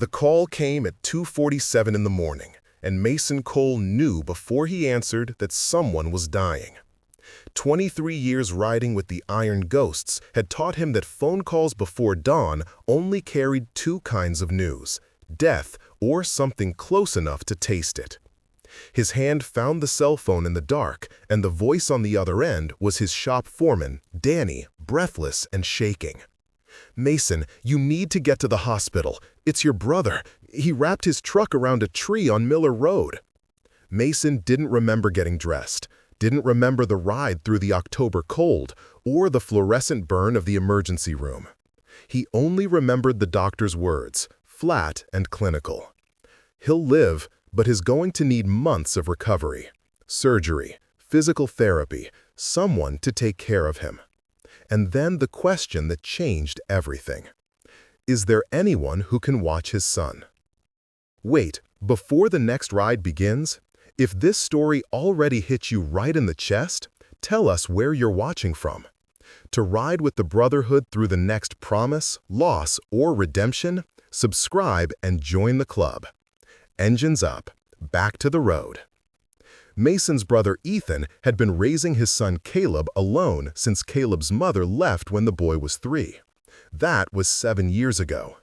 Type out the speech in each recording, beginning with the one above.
The call came at 2:47 in the morning, and Mason Cole knew before he answered that someone was dying. 23 years riding with the Iron Ghosts had taught him that phone calls before dawn only carried two kinds of news: death or something close enough to taste it. His hand found the cell phone in the dark, and the voice on the other end was his shop foreman, Danny, breathless and shaking. "Mason, you need to get to the hospital. It's your brother. He wrapped his truck around a tree on Miller Road." Mason didn't remember getting dressed, didn't remember the ride through the October cold, or the fluorescent burn of the emergency room. He only remembered the doctor's words, flat and clinical. "He'll live, but is going to need months of recovery, surgery, physical therapy, someone to take care of him." And then the question that changed everything. Is there anyone who can watch his son? Wait, before the next ride begins, if this story already hit you right in the chest, tell us where you're watching from. To ride with the Brotherhood through the next promise, loss, or redemption, subscribe and join the club. Engines up, back to the road. Mason's brother Ethan had been raising his son Caleb alone since Caleb's mother left when the boy was 3. That was 7 years ago.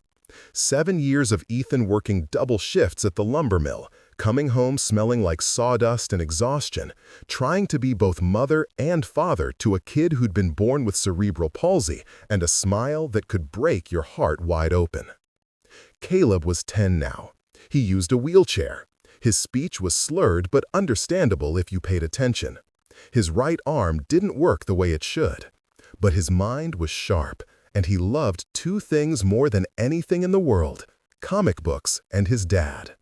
7 years of Ethan working double shifts at the lumber mill, coming home smelling like sawdust and exhaustion, trying to be both mother and father to a kid who'd been born with cerebral palsy and a smile that could break your heart wide open. Caleb was 10 now. He used a wheelchair. His speech was slurred but understandable if you paid attention. His right arm didn't work the way it should. But his mind was sharp, and he loved two things more than anything in the world: comic books and his dad.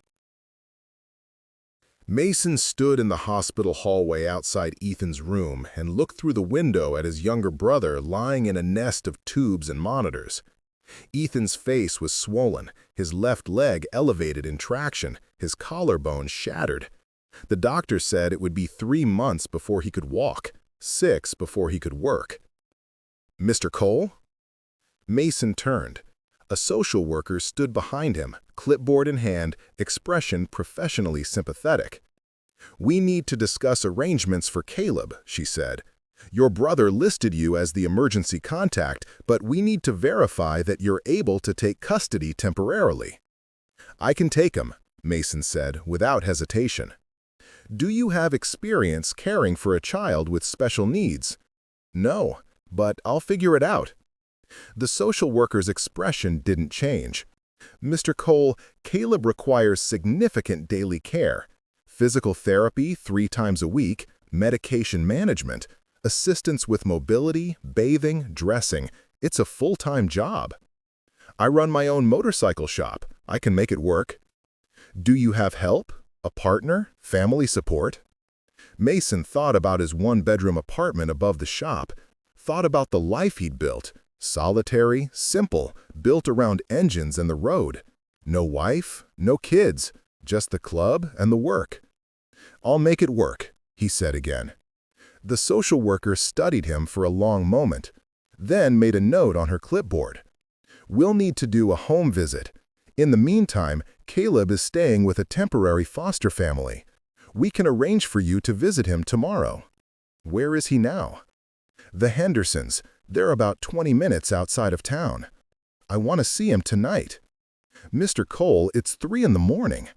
Mason stood in the hospital hallway outside Ethan's room and looked through the window at his younger brother lying in a nest of tubes and monitors. Ethan's face was swollen, his left leg elevated in traction, his collarbone shattered. The doctor said it would be 3 months before he could walk, 6 before he could work. "Mr. Cole?" Mason turned. A social worker stood behind him, clipboard in hand, expression professionally sympathetic. "We need to discuss arrangements for Caleb," she said. "Your brother listed you as the emergency contact, but we need to verify that you're able to take custody temporarily." "I can take him," Mason said, without hesitation. "Do you have experience caring for a child with special needs?" "No, but I'll figure it out." The social worker's expression didn't change. "Mr. Cole, Caleb requires significant daily care. Physical therapy 3 times a week, medication management, assistance with mobility, bathing, dressing. It's a full-time job." "I run my own motorcycle shop. I can make it work." "Do you have help? A partner? Family support?" Mason thought about his 1-bedroom apartment above the shop, thought about the life he'd built. Solitary, simple, built around engines and the road. No wife, no kids, just the club and the work. "I'll make it work," he said again. The social worker studied him for a long moment, then made a note on her clipboard. "We'll need to do a home visit. In the meantime, Caleb is staying with a temporary foster family. We can arrange for you to visit him tomorrow." "Where is he now?" "The Hendersons. They're about 20 minutes outside of town." "I want to see him tonight." "Mr. Cole, it's 3 in the morning."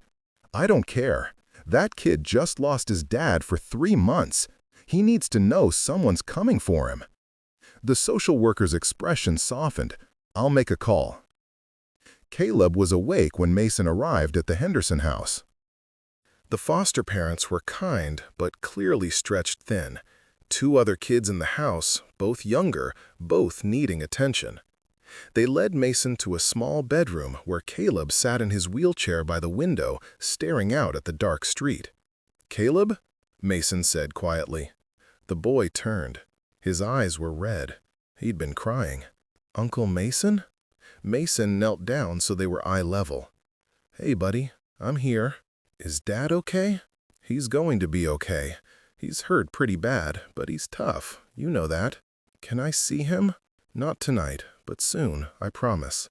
"I don't care. That kid just lost his dad for 3 months. He needs to know someone's coming for him." The social worker's expression softened. "I'll make a call." Caleb was awake when Mason arrived at the Henderson house. The foster parents were kind, but clearly stretched thin. 2 other kids in the house, both younger, both needing attention. They led Mason to a small bedroom where Caleb sat in his wheelchair by the window, staring out at the dark street. "Caleb?" Mason said quietly. The boy turned. His eyes were red. He'd been crying. "Uncle Mason?" Mason knelt down so they were eye level. "Hey, buddy, I'm here. Is Dad okay?" "He's going to be okay. He's hurt pretty bad, but he's tough. You know that." "Can I see him?" "Not tonight, but soon, I promise."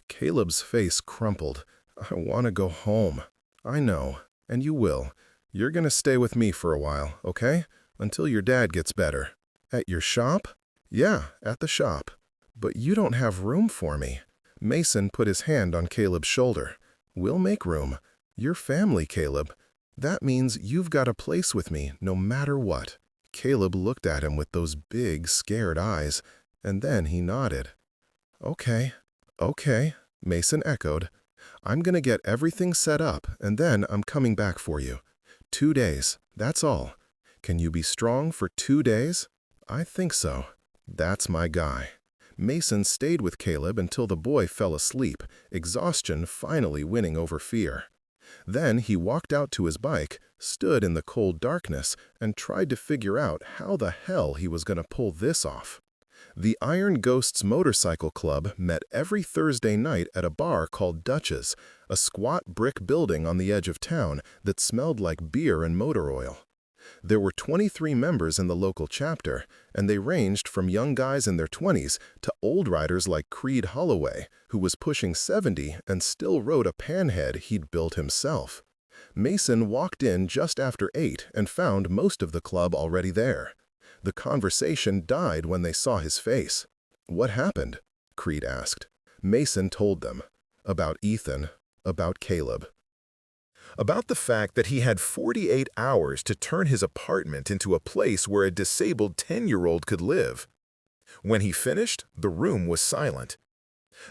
Caleb's face crumpled. I want to go home. I know, and you will. You're gonna stay with me for a while, okay? Until your dad gets better. At your shop? Yeah, at the shop. But you don't have room for me. Mason put his hand on Caleb's shoulder. We'll make room. You're family, Caleb. That means you've got a place with me no matter what. Caleb looked at him with those big, scared eyes, and then he nodded. Okay, okay, Mason echoed. I'm gonna get everything set up, and then I'm coming back for you. 2 days, that's all. Can you be strong for 2 days? I think so. That's my guy. Mason stayed with Caleb until the boy fell asleep, exhaustion finally winning over fear. Then he walked out to his bike, stood in the cold darkness, and tried to figure out how the hell he was going to pull this off. The Iron Ghosts Motorcycle Club met every Thursday night at a bar called Dutch's, a squat brick building on the edge of town that smelled like beer and motor oil. There were 23 members in the local chapter, and they ranged from young guys in their 20s to old riders like Creed Holloway, who was pushing 70 and still rode a panhead he'd built himself. Mason walked in just after 8 and found most of the club already there. The conversation died when they saw his face. What happened? Creed asked. Mason told them. About Ethan, about Caleb. About the fact that he had 48 hours to turn his apartment into a place where a disabled 10-year-old could live. When he finished, the room was silent.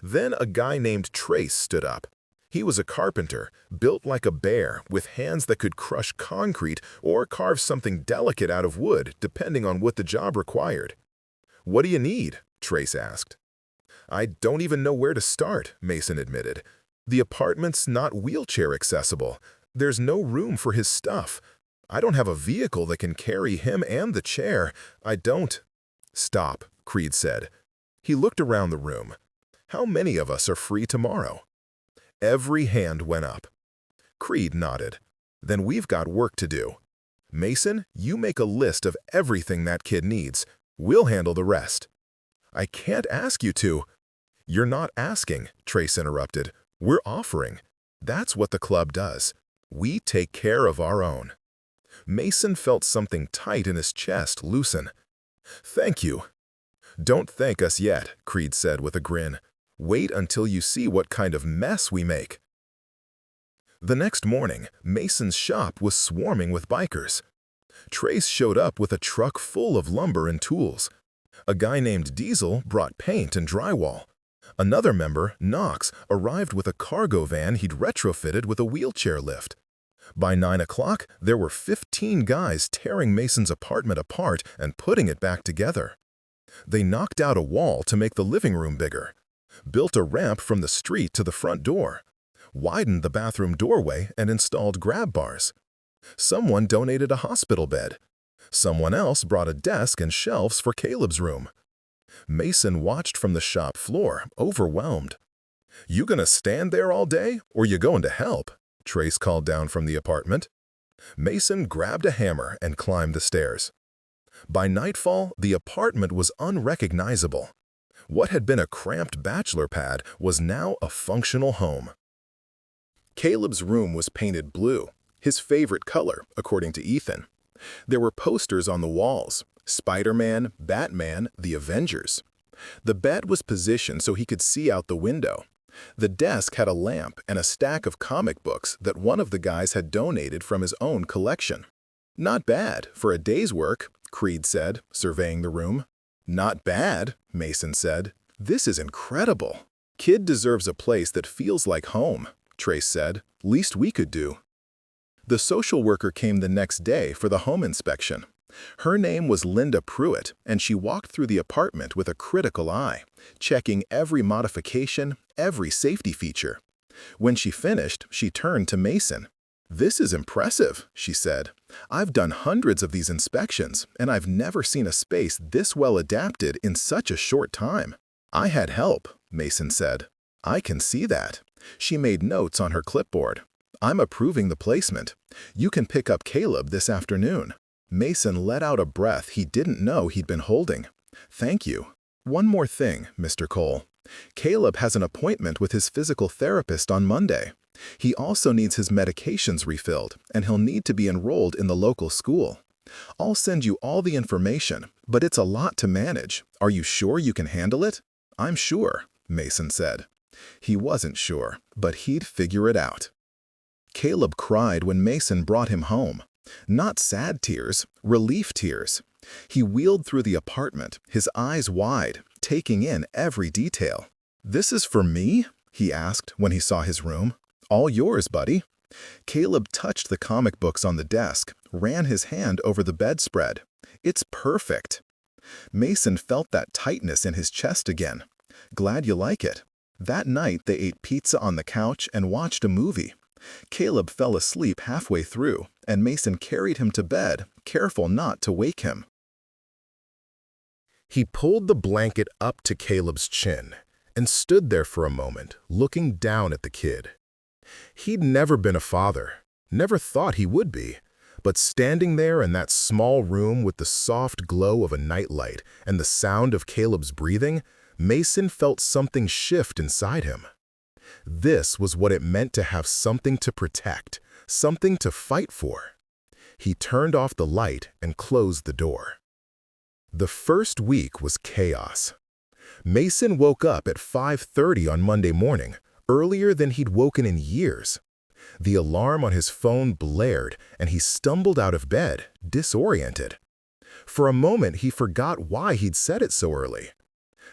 Then a guy named Trace stood up. He was a carpenter, built like a bear, with hands that could crush concrete or carve something delicate out of wood, depending on what the job required. "What do you need?" Trace asked. "I don't even know where to start," Mason admitted. "The apartment's not wheelchair accessible. There's no room for his stuff. I don't have a vehicle that can carry him and the chair. I don't—" "Stop," Creed said. He looked around the room. "How many of us are free tomorrow?" Every hand went up. Creed nodded. "Then we've got work to do. Mason, you make a list of everything that kid needs. We'll handle the rest." "I can't ask you to." "You're not asking," Trace interrupted. "We're offering. That's what the club does. We take care of our own." Mason felt something tight in his chest loosen. "Thank you." "Don't thank us yet," Creed said with a grin. "Wait until you see what kind of mess we make." The next morning, Mason's shop was swarming with bikers. Trace showed up with a truck full of lumber and tools. A guy named Diesel brought paint and drywall. Another member, Knox, arrived with a cargo van he'd retrofitted with a wheelchair lift. By 9 o'clock, there were 15 guys tearing Mason's apartment apart and putting it back together. They knocked out a wall to make the living room bigger, built a ramp from the street to the front door, widened the bathroom doorway and installed grab bars. Someone donated a hospital bed. Someone else brought a desk and shelves for Caleb's room. Mason watched from the shop floor, overwhelmed. "You gonna stand there all day, or you going to help?" Trace called down from the apartment. Mason grabbed a hammer and climbed the stairs. By nightfall, the apartment was unrecognizable. What had been a cramped bachelor pad was now a functional home. Caleb's room was painted blue, his favorite color, according to Ethan. There were posters on the walls: Spider-Man, Batman, the Avengers. The bed was positioned so he could see out the window. The desk had a lamp and a stack of comic books that one of the guys had donated from his own collection. "Not bad for a day's work," Creed said, surveying the room. "Not bad," Mason said. "This is incredible. Kid deserves a place that feels like home," Trace said. "Least we could do." The social worker came the next day for the home inspection. Her name was Linda Pruitt, and she walked through the apartment with a critical eye, checking every modification, every safety feature. When she finished, she turned to Mason. "This is impressive," she said. "I've done hundreds of these inspections, and I've never seen a space this well adapted in such a short time." "I had help," Mason said. "I can see that." She made notes on her clipboard. "I'm approving the placement. You can pick up Caleb this afternoon." Mason let out a breath he didn't know he'd been holding. "Thank you. One more thing, Mr. Cole. Caleb has an appointment with his physical therapist on Monday. He also needs his medications refilled, and he'll need to be enrolled in the local school. I'll send you all the information, but it's a lot to manage. Are you sure you can handle it? I'm sure, Mason said. He wasn't sure, but he'd figure it out. Caleb cried when Mason brought him home. Not sad tears, relief tears. He wheeled through the apartment, his eyes wide, taking in every detail. "This is for me?" he asked when he saw his room. "All yours, buddy." Caleb touched the comic books on the desk, ran his hand over the bedspread. "It's perfect." Mason felt that tightness in his chest again. "Glad you like it." That night they ate pizza on the couch and watched a movie. Caleb fell asleep halfway through, and Mason carried him to bed, careful not to wake him. He pulled the blanket up to Caleb's chin and stood there for a moment, looking down at the kid. He'd never been a father, never thought he would be, but standing there in that small room with the soft glow of a nightlight and the sound of Caleb's breathing, Mason felt something shift inside him. This was what it meant to have something to protect, something to fight for. He turned off the light and closed the door. The first week was chaos. Mason woke up at 5:30 on Monday morning, earlier than he'd woken in years. The alarm on his phone blared, and he stumbled out of bed, disoriented. For a moment, he forgot why he'd set it so early.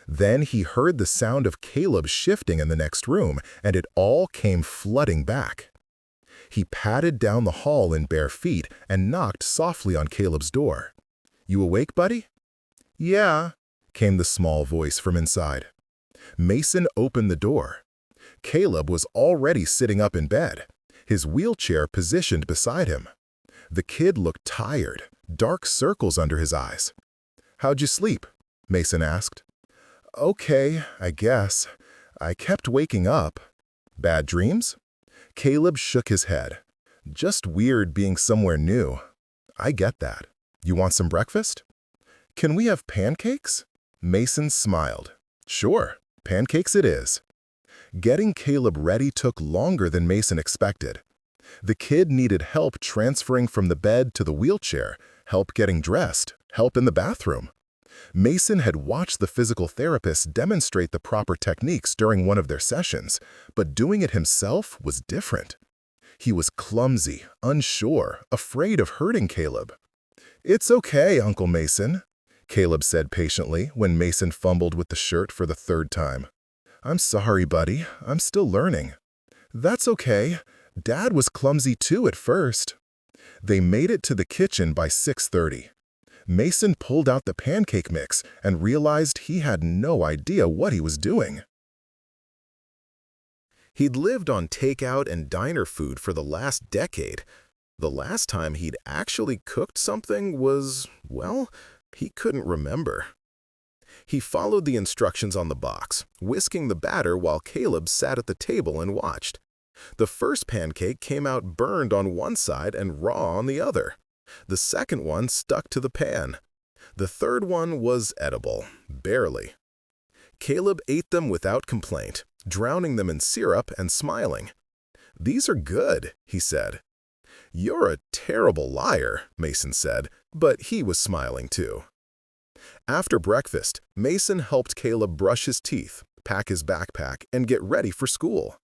Then he heard the sound of Caleb shifting in the next room, and it all came flooding back. He padded down the hall in bare feet and knocked softly on Caleb's door. "You awake, buddy?" "Yeah," came the small voice from inside. Mason opened the door. Caleb was already sitting up in bed, his wheelchair positioned beside him. The kid looked tired, dark circles under his eyes. "How'd you sleep?" Mason asked. "Okay, I guess. I kept waking up." "Bad dreams?" Caleb shook his head. "Just weird being somewhere new." "I get that. You want some breakfast?" "Can we have pancakes?" Mason smiled. "Sure, pancakes it is." Getting Caleb ready took longer than Mason expected. The kid needed help transferring from the bed to the wheelchair, help getting dressed, help in the bathroom. Mason had watched the physical therapist demonstrate the proper techniques during one of their sessions, but doing it himself was different. He was clumsy, unsure, afraid of hurting Caleb. "It's okay, Uncle Mason," Caleb said patiently when Mason fumbled with the shirt for the third time. "I'm sorry, buddy. I'm still learning." "That's okay. Dad was clumsy too at first." They made it to the kitchen by 6:30. Mason pulled out the pancake mix and realized he had no idea what he was doing. He'd lived on takeout and diner food for the last decade. The last time he'd actually cooked something was, well, he couldn't remember. He followed the instructions on the box, whisking the batter while Caleb sat at the table and watched. The first pancake came out burned on one side and raw on the other. The second one stuck to the pan. The third one was edible, barely. Caleb ate them without complaint, drowning them in syrup and smiling. "These are good," he said. "You're a terrible liar," Mason said, but he was smiling too. After breakfast, Mason helped Caleb brush his teeth, pack his backpack, and get ready for school.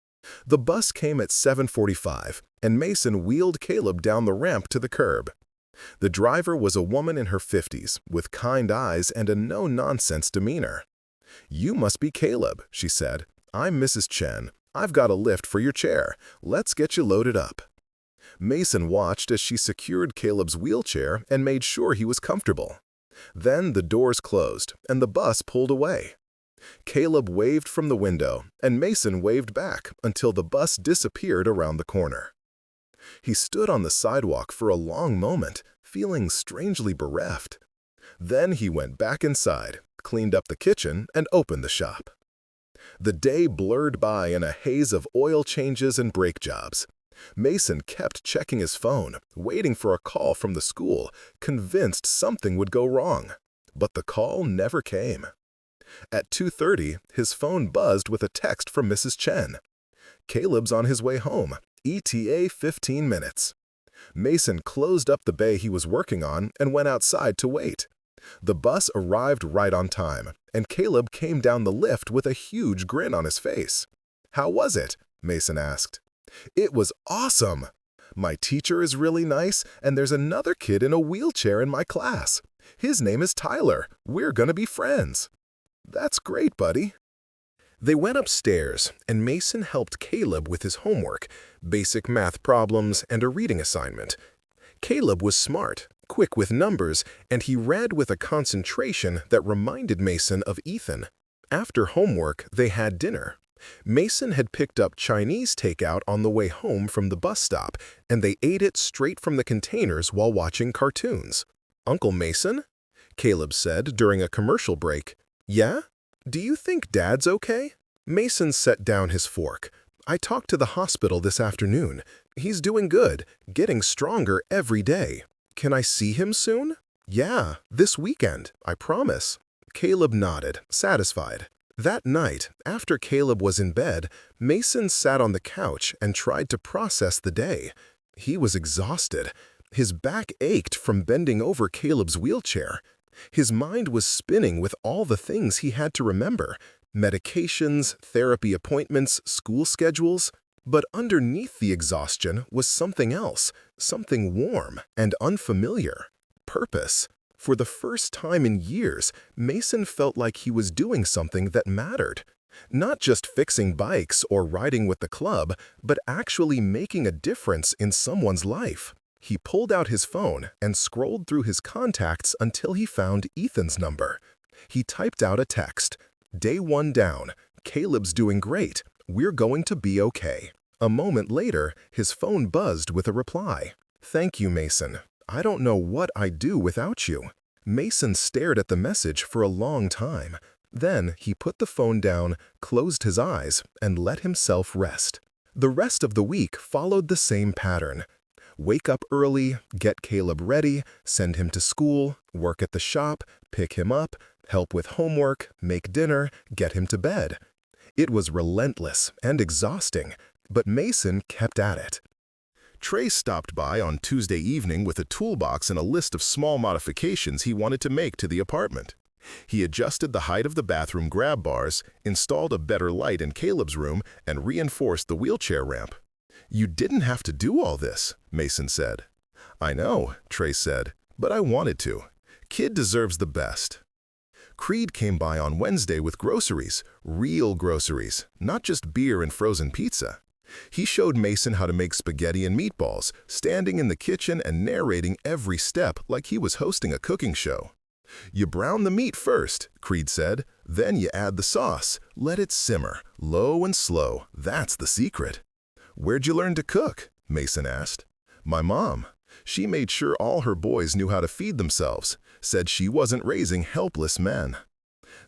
The bus came at 7:45, and Mason wheeled Caleb down the ramp to the curb. The driver was a woman in her 50s, with kind eyes and a no-nonsense demeanor. "You must be Caleb," she said. "I'm Mrs. Chen. I've got a lift for your chair. Let's get you loaded up." Mason watched as she secured Caleb's wheelchair and made sure he was comfortable. Then the doors closed, and the bus pulled away. Caleb waved from the window, and Mason waved back until the bus disappeared around the corner. He stood on the sidewalk for a long moment, feeling strangely bereft. Then he went back inside, cleaned up the kitchen, and opened the shop. The day blurred by in a haze of oil changes and brake jobs. Mason kept checking his phone, waiting for a call from the school, convinced something would go wrong. But the call never came. At 2:30, his phone buzzed with a text from Mrs. Chen. Caleb's on his way home. ETA 15 minutes. Mason closed up the bay he was working on and went outside to wait. The bus arrived right on time, and Caleb came down the lift with a huge grin on his face. "How was it?" Mason asked. "It was awesome! My teacher is really nice, and there's another kid in a wheelchair in my class. His name is Tyler. We're gonna be friends." "That's great, buddy." They went upstairs, and Mason helped Caleb with his homework, basic math problems, and a reading assignment. Caleb was smart, quick with numbers, and he read with a concentration that reminded Mason of Ethan. After homework, they had dinner. Mason had picked up Chinese takeout on the way home from the bus stop, and they ate it straight from the containers while watching cartoons. "Uncle Mason?" Caleb said during a commercial break. "Yeah? Do you think Dad's okay?" Mason set down his fork. "I talked to the hospital this afternoon. He's doing good, getting stronger every day. Can I see him soon?" "Yeah, this weekend, I promise." Caleb nodded, satisfied. That night, after Caleb was in bed, Mason sat on the couch and tried to process the day. He was exhausted. His back ached from bending over Caleb's wheelchair. His mind was spinning with all the things he had to remember: medications, therapy appointments, school schedules. But underneath the exhaustion was something else, something warm and unfamiliar: purpose. For the first time in years, Mason felt like he was doing something that mattered. Not just fixing bikes or riding with the club, but actually making a difference in someone's life. He pulled out his phone and scrolled through his contacts until he found Ethan's number. He typed out a text: "Day 1 down. Caleb's doing great. We're going to be okay." A moment later, his phone buzzed with a reply. "Thank you, Mason. I don't know what I'd do without you." Mason stared at the message for a long time. Then he put the phone down, closed his eyes, and let himself rest. The rest of the week followed the same pattern. Wake up early, get Caleb ready, send him to school, work at the shop, pick him up, help with homework, make dinner, get him to bed. It was relentless and exhausting, but Mason kept at it. Trey stopped by on Tuesday evening with a toolbox and a list of small modifications he wanted to make to the apartment. He adjusted the height of the bathroom grab bars, installed a better light in Caleb's room, and reinforced the wheelchair ramp. "You didn't have to do all this," Mason said. "I know," Trey said, "but I wanted to. Kid deserves the best." Creed came by on Wednesday with groceries, real groceries, not just beer and frozen pizza. He showed Mason how to make spaghetti and meatballs, standing in the kitchen and narrating every step like he was hosting a cooking show. "You brown the meat first," Creed said. "Then you add the sauce. Let it simmer, low and slow. That's the secret." "Where'd you learn to cook?" Mason asked. "My mom. She made sure all her boys knew how to feed themselves, said she wasn't raising helpless men."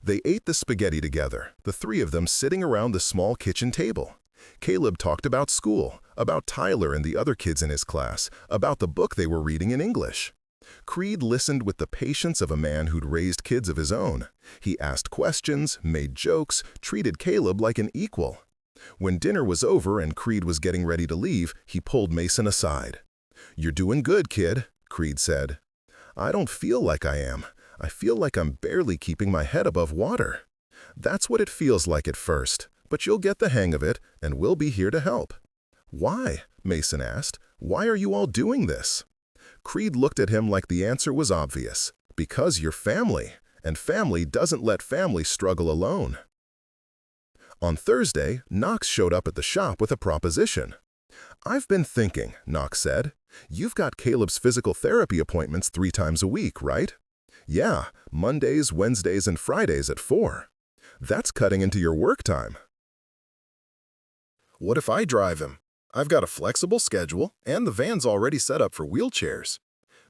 They ate the spaghetti together, the three of them sitting around the small kitchen table. Caleb talked about school, about Tyler and the other kids in his class, about the book they were reading in English. Creed listened with the patience of a man who'd raised kids of his own. He asked questions, made jokes, treated Caleb like an equal. When dinner was over and Creed was getting ready to leave, he pulled Mason aside. "You're doing good, kid," Creed said. "I don't feel like I am. I feel like I'm barely keeping my head above water." "That's what it feels like at first. But you'll get the hang of it, and we'll be here to help." "Why?" Mason asked. "Why are you all doing this?" Creed looked at him like the answer was obvious. "Because you're family, and family doesn't let family struggle alone." On Thursday, Knox showed up at the shop with a proposition. "I've been thinking," Knox said. "You've got Caleb's physical therapy appointments 3 times a week, right?" "Yeah, Mondays, Wednesdays, and Fridays at 4. "That's cutting into your work time." "What if I drive him? I've got a flexible schedule, and the van's already set up for wheelchairs."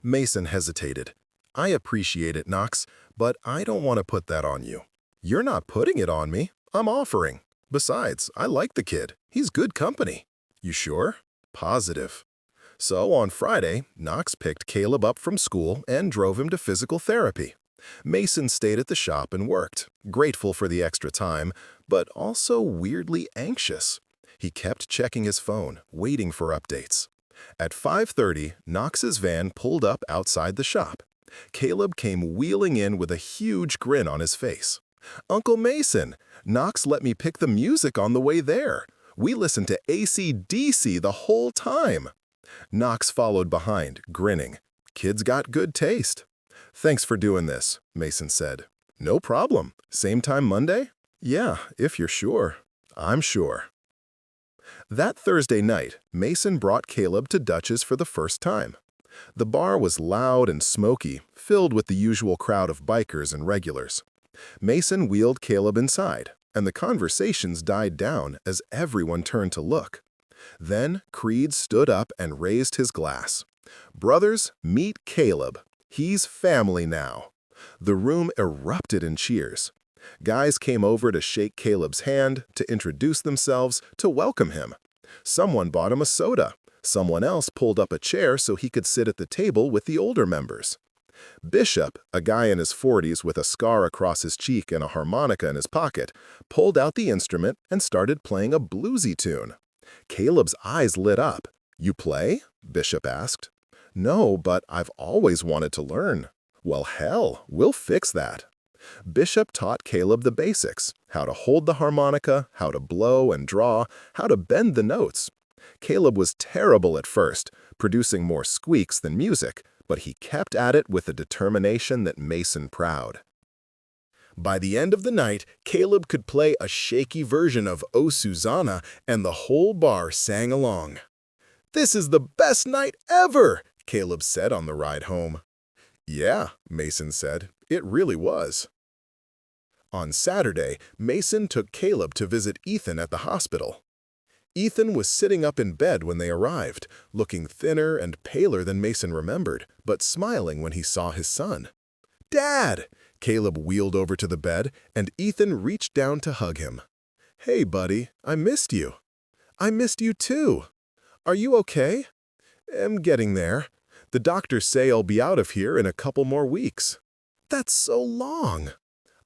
Mason hesitated. "I appreciate it, Knox, but I don't want to put that on you." "You're not putting it on me. I'm offering. Besides, I like the kid. He's good company." "You sure?" "Positive." So on Friday, Knox picked Caleb up from school and drove him to physical therapy. Mason stayed at the shop and worked, grateful for the extra time, but also weirdly anxious. He kept checking his phone, waiting for updates. At 5:30, Knox's van pulled up outside the shop. Caleb came wheeling in with a huge grin on his face. "Uncle Mason, Knox let me pick the music on the way there. We listened to AC/DC the whole time." Knox followed behind, grinning. "Kid's got good taste." "Thanks for doing this," Mason said. "No problem. Same time Monday?" "Yeah, if you're sure." "I'm sure." That Thursday night, Mason brought Caleb to Dutch's for the first time. The bar was loud and smoky, filled with the usual crowd of bikers and regulars. Mason wheeled Caleb inside, and the conversations died down as everyone turned to look. Then Creed stood up and raised his glass. "Brothers, meet Caleb. He's family now." The room erupted in cheers. Guys came over to shake Caleb's hand, to introduce themselves, to welcome him. Someone bought him a soda. Someone else pulled up a chair so he could sit at the table with the older members. Bishop, a guy in his 40s with a scar across his cheek and a harmonica in his pocket, pulled out the instrument and started playing a bluesy tune. Caleb's eyes lit up. "You play?" Bishop asked. "No, but I've always wanted to learn." "Well, hell, we'll fix that." Bishop taught Caleb the basics: how to hold the harmonica, how to blow and draw, how to bend the notes. Caleb was terrible at first, producing more squeaks than music, but he kept at it with a determination that made Mason proud. By the end of the night, Caleb could play a shaky version of "O Susanna," and the whole bar sang along. "This is the best night ever," Caleb said on the ride home. "Yeah," Mason said, "it really was." On Saturday, Mason took Caleb to visit Ethan at the hospital. Ethan was sitting up in bed when they arrived, looking thinner and paler than Mason remembered, but smiling when he saw his son. "Dad!" Caleb wheeled over to the bed, and Ethan reached down to hug him. "Hey, buddy, I missed you." "I missed you too." "Are you okay?" "I'm getting there. The doctors say I'll be out of here in a couple more weeks." "That's so long."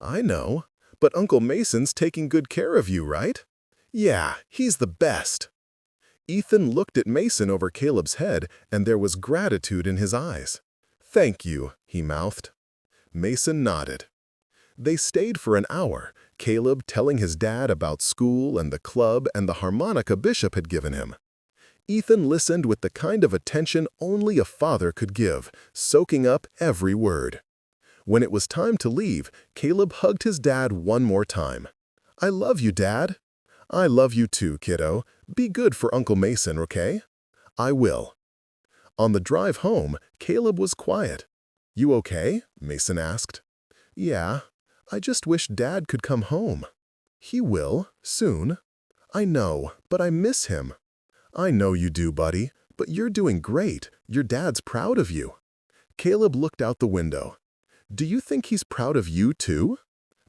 "I know, but Uncle Mason's taking good care of you, right?" "Yeah, he's the best." Ethan looked at Mason over Caleb's head, and there was gratitude in his eyes. "Thank you," he mouthed. Mason nodded. They stayed for an hour, Caleb telling his dad about school and the club and the harmonica Bishop had given him. Ethan listened with the kind of attention only a father could give, soaking up every word. When it was time to leave, Caleb hugged his dad one more time. "I love you, Dad." "I love you too, kiddo. Be good for Uncle Mason, okay?" "I will." On the drive home, Caleb was quiet. "You okay?" Mason asked. "Yeah, I just wish Dad could come home." "He will, soon." "I know, but I miss him." "I know you do, buddy, but you're doing great. Your dad's proud of you." Caleb looked out the window. "Do you think he's proud of you too?"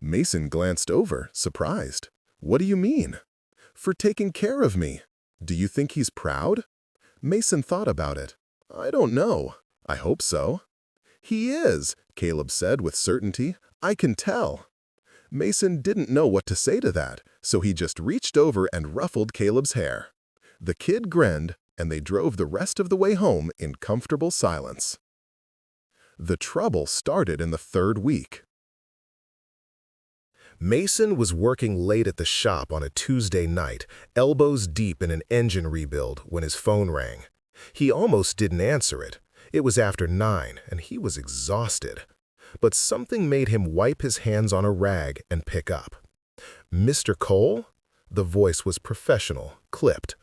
Mason glanced over, surprised. "What do you mean?" "For taking care of me. Do you think he's proud?" Mason thought about it. "I don't know. I hope so." "He is," Caleb said with certainty. "I can tell." Mason didn't know what to say to that, so he just reached over and ruffled Caleb's hair. The kid grinned, and they drove the rest of the way home in comfortable silence. The trouble started in the third week. Mason was working late at the shop on a Tuesday night, elbows deep in an engine rebuild, when his phone rang. He almost didn't answer it. It was after 9, and he was exhausted. But something made him wipe his hands on a rag and pick up. "Mr. Cole?" The voice was professional, clipped.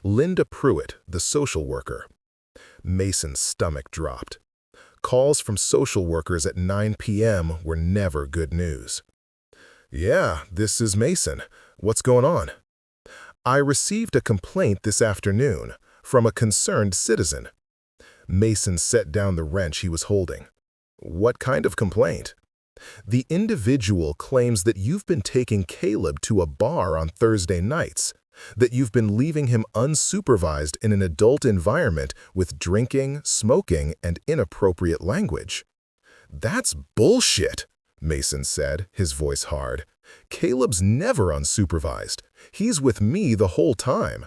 Linda Pruitt, the social worker. Mason's stomach dropped. Calls from social workers at 9 p.m. were never good news. "Yeah, this is Mason. What's going on?" "I received a complaint this afternoon from a concerned citizen." Mason set down the wrench he was holding. "What kind of complaint?" "The individual claims that you've been taking Caleb to a bar on Thursday nights, that you've been leaving him unsupervised in an adult environment with drinking, smoking, and inappropriate language." "That's bullshit," Mason said, his voice hard. Caleb's never unsupervised. He's with me the whole time.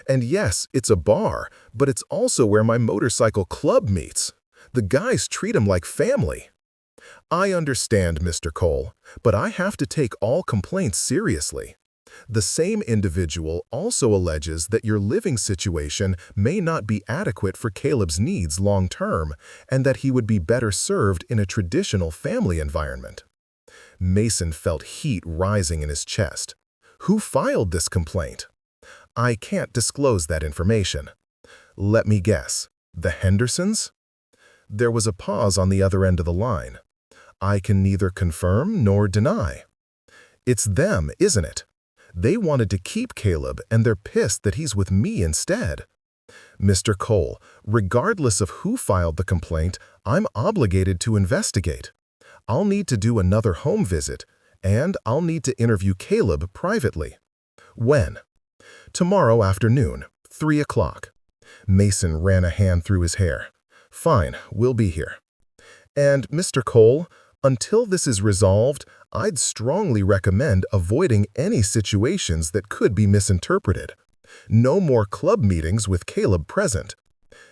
And yes, it's a bar, but it's also where my motorcycle club meets. The guys treat him like family. I understand, Mr. Cole, but I have to take all complaints seriously. The same individual also alleges that your living situation may not be adequate for Caleb's needs long-term and that he would be better served in a traditional family environment. Mason felt heat rising in his chest. Who filed this complaint? I can't disclose that information. Let me guess. The Hendersons? There was a pause on the other end of the line. I can neither confirm nor deny. It's them, isn't it? They wanted to keep Caleb, and they're pissed that he's with me instead. Mr. Cole, regardless of who filed the complaint, I'm obligated to investigate. I'll need to do another home visit, and I'll need to interview Caleb privately. When? Tomorrow afternoon, 3 o'clock. Mason ran a hand through his hair. Fine, we'll be here. And, Mr. Cole, until this is resolved, I'd strongly recommend avoiding any situations that could be misinterpreted. No more club meetings with Caleb present.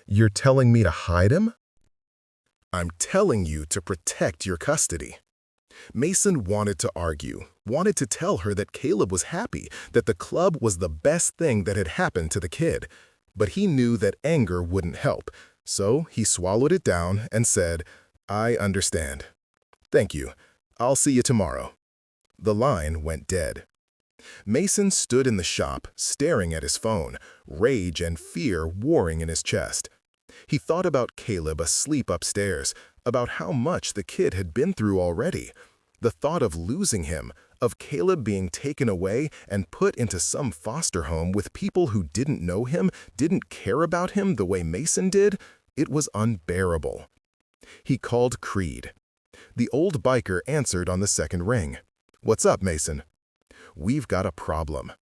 You're telling me to hide him? I'm telling you to protect your custody. Mason wanted to argue, wanted to tell her that Caleb was happy, that the club was the best thing that had happened to the kid. But he knew that anger wouldn't help, so he swallowed it down and said, I understand. Thank you. I'll see you tomorrow. The line went dead. Mason stood in the shop, staring at his phone, rage and fear warring in his chest. He thought about Caleb asleep upstairs, about how much the kid had been through already. The thought of losing him, of Caleb being taken away and put into some foster home with people who didn't know him, didn't care about him the way Mason did, it was unbearable. He called Creed. The old biker answered on the second ring. What's up, Mason? We've got a problem.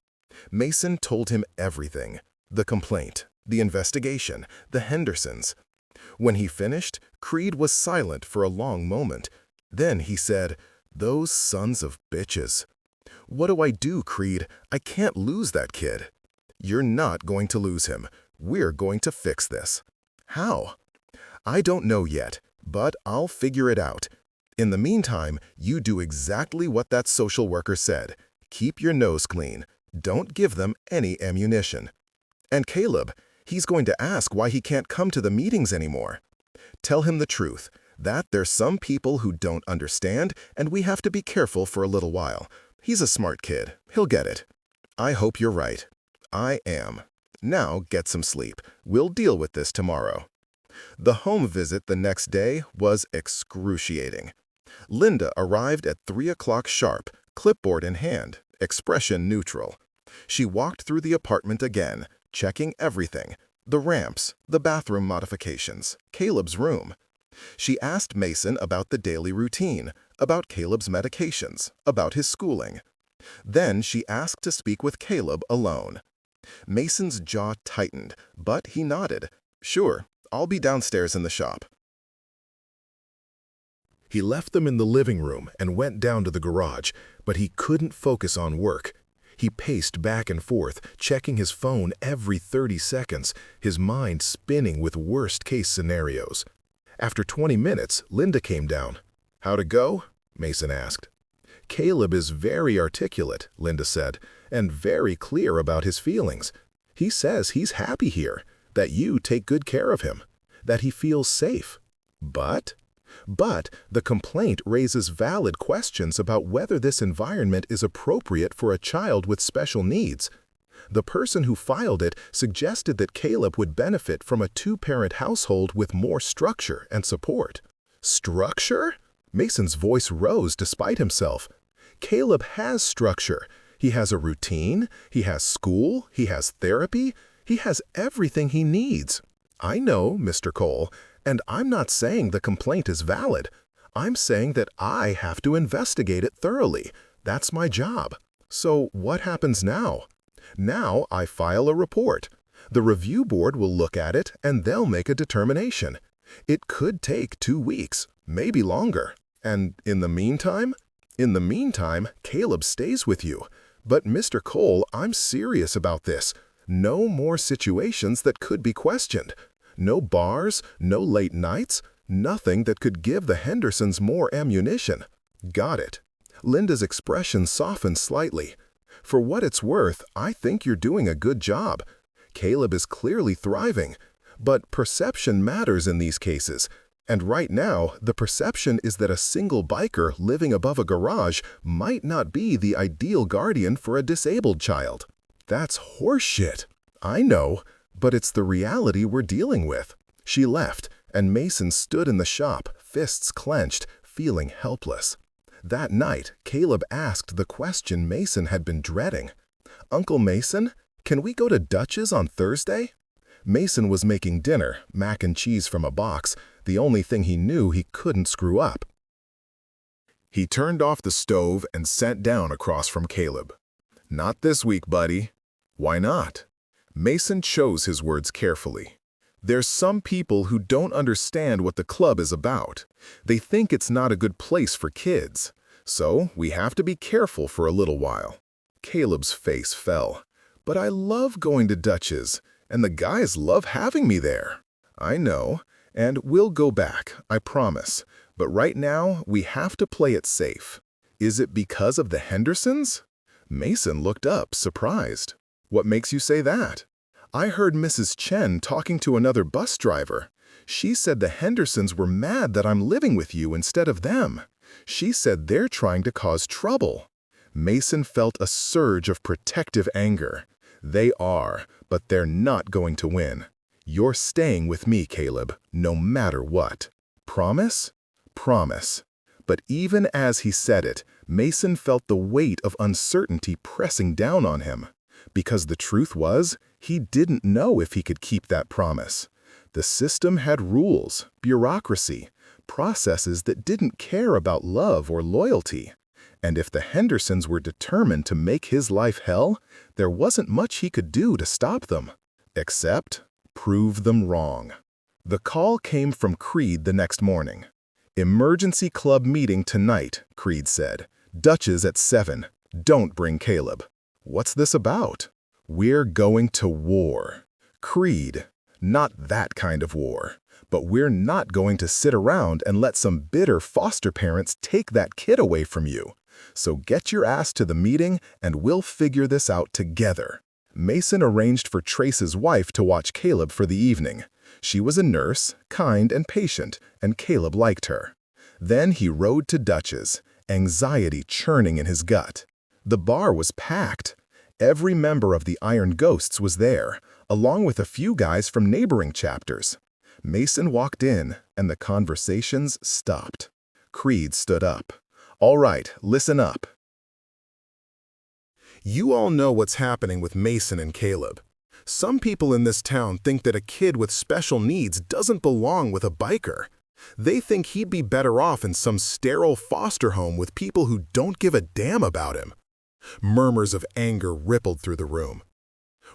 Mason told him everything. The complaint, the investigation, the Hendersons. When he finished, Creed was silent for a long moment. Then he said, Those sons of bitches. What do I do, Creed? I can't lose that kid. You're not going to lose him. We're going to fix this. How? I don't know yet, but I'll figure it out. In the meantime, you do exactly what that social worker said. Keep your nose clean. Don't give them any ammunition. And Caleb, he's going to ask why he can't come to the meetings anymore. Tell him the truth, that there's some people who don't understand, and we have to be careful for a little while. He's a smart kid. He'll get it. I hope you're right. I am. Now get some sleep. We'll deal with this tomorrow. The home visit the next day was excruciating. Linda arrived at 3 o'clock sharp, clipboard in hand, expression neutral. She walked through the apartment again, checking everything, the ramps, the bathroom modifications, Caleb's room. She asked Mason about the daily routine, about Caleb's medications, about his schooling. Then she asked to speak with Caleb alone. Mason's jaw tightened, but he nodded. Sure, I'll be downstairs in the shop. He left them in the living room and went down to the garage, but he couldn't focus on work. He paced back and forth, checking his phone every 30 seconds, his mind spinning with worst-case scenarios. After 20 minutes, Linda came down. How'd it go? Mason asked. Caleb is very articulate, Linda said, and very clear about his feelings. He says he's happy here, that you take good care of him, that he feels safe. But the complaint raises valid questions about whether this environment is appropriate for a child with special needs. The person who filed it suggested that Caleb would benefit from a two-parent household with more structure and support. Structure? Mason's voice rose despite himself. Caleb has structure. He has a routine, he has school, he has therapy, he has everything he needs. I know, Mr. Cole, and I'm not saying the complaint is valid. I'm saying that I have to investigate it thoroughly. That's my job. So what happens now? Now I file a report. The review board will look at it and they'll make a determination. It could take 2 weeks, maybe longer. And in the meantime, In the meantime, Caleb stays with you. But Mr. Cole, I'm serious about this. No more situations that could be questioned. No bars, no late nights, nothing that could give the Hendersons more ammunition. Got it. Linda's expression softened slightly. For what it's worth, I think you're doing a good job. Caleb is clearly thriving. But perception matters in these cases. And right now, the perception is that a single biker living above a garage might not be the ideal guardian for a disabled child. That's horseshit. I know, but it's the reality we're dealing with. She left, and Mason stood in the shop, fists clenched, feeling helpless. That night, Caleb asked the question Mason had been dreading. "Uncle Mason, can we go to Dutch's on Thursday?" Mason was making dinner, mac and cheese from a box, the only thing he knew he couldn't screw up. He turned off the stove and sat down across from Caleb. "Not this week, buddy." "Why not?" Mason chose his words carefully. "There's some people who don't understand what the club is about. They think it's not a good place for kids. So we have to be careful for a little while." Caleb's face fell. "But I love going to Dutch's, and the guys love having me there." "I know, and we'll go back, I promise. But right now, we have to play it safe." "Is it because of the Hendersons?" Mason looked up, surprised. "What makes you say that?" "I heard Mrs. Chen talking to another bus driver. She said the Hendersons were mad that I'm living with you instead of them. She said they're trying to cause trouble." Mason felt a surge of protective anger. "They are, but they're not going to win. You're staying with me, Caleb, no matter what. Promise?" "Promise." But even as he said it, Mason felt the weight of uncertainty pressing down on him. Because the truth was, he didn't know if he could keep that promise. The system had rules, bureaucracy, processes that didn't care about love or loyalty. And if the Hendersons were determined to make his life hell, there wasn't much he could do to stop them. Except prove them wrong. The call came from Creed the next morning. "Emergency club meeting tonight," Creed said. "Dutch's at 7. Don't bring Caleb." "What's this about?" "We're going to war." "Creed, not that kind of war. But we're not going to sit around and let some bitter foster parents take that kid away from you. So get your ass to the meeting and we'll figure this out together." Mason arranged for Trace's wife to watch Caleb for the evening. She was a nurse, kind and patient, and Caleb liked her. Then he rode to Dutch's, anxiety churning in his gut. The bar was packed. Every member of the Iron Ghosts was there, along with a few guys from neighboring chapters. Mason walked in, and the conversations stopped. Creed stood up. "All right, listen up. You all know what's happening with Mason and Caleb. Some people in this town think that a kid with special needs doesn't belong with a biker. They think he'd be better off in some sterile foster home with people who don't give a damn about him." Murmurs of anger rippled through the room.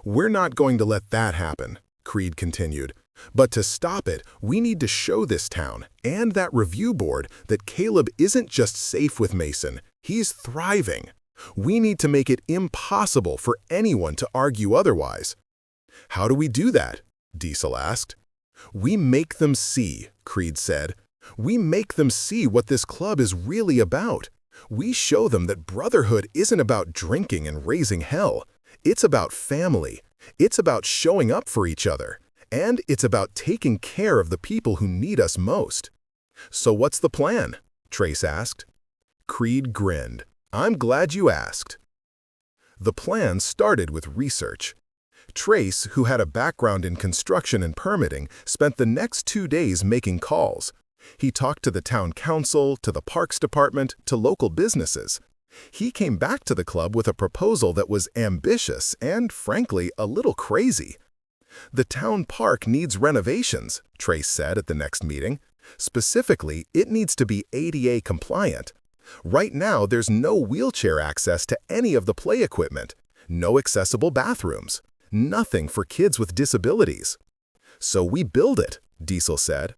"We're not going to let that happen," Creed continued. "But to stop it, we need to show this town, and that review board, that Caleb isn't just safe with Mason, he's thriving. We need to make it impossible for anyone to argue otherwise." "How do we do that?" Diesel asked. "We make them see," Creed said. "We make them see what this club is really about. We show them that brotherhood isn't about drinking and raising hell. It's about family. It's about showing up for each other. And it's about taking care of the people who need us most." "So what's the plan?" Trace asked. Creed grinned. "I'm glad you asked." The plan started with research. Trace, who had a background in construction and permitting, spent the next 2 days making calls. He talked to the town council, to the parks department, to local businesses. He came back to the club with a proposal that was ambitious and, frankly, a little crazy. "The town park needs renovations," Trace said at the next meeting. "Specifically, it needs to be ADA compliant. Right now, there's no wheelchair access to any of the play equipment, no accessible bathrooms, nothing for kids with disabilities." "So we build it," Diesel said.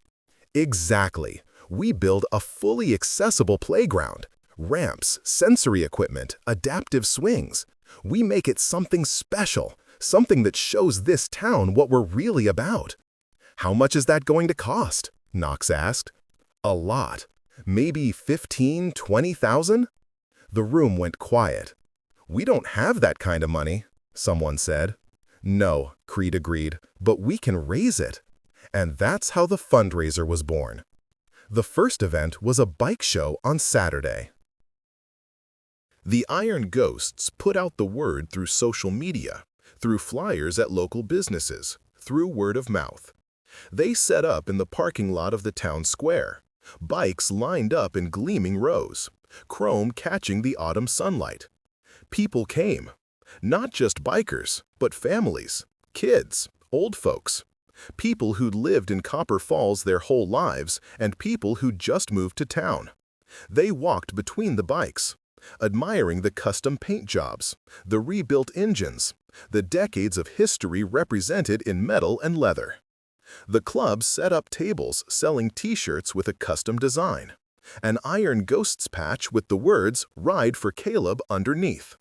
"Exactly. We build a fully accessible playground. Ramps, sensory equipment, adaptive swings. We make it something special, something that shows this town what we're really about. How much is that going to cost? Knox asked. A lot. Maybe 15, 20,000? The room went quiet. We don't have that kind of money, someone said. No, Creed agreed, but we can raise it. And that's how the fundraiser was born. The first event was a bike show on Saturday. The Iron Ghosts put out the word through social media, through flyers at local businesses, through word of mouth. They set up in the parking lot of the town square, bikes lined up in gleaming rows, chrome catching the autumn sunlight. People came, not just bikers, but families, kids, old folks, people who'd lived in Copper Falls their whole lives and people who'd just moved to town. They walked between the bikes, admiring the custom paint jobs, the rebuilt engines, the decades of history represented in metal and leather. The club set up tables selling T-shirts with a custom design, an Iron Ghosts patch with the words "Ride for Caleb" underneath.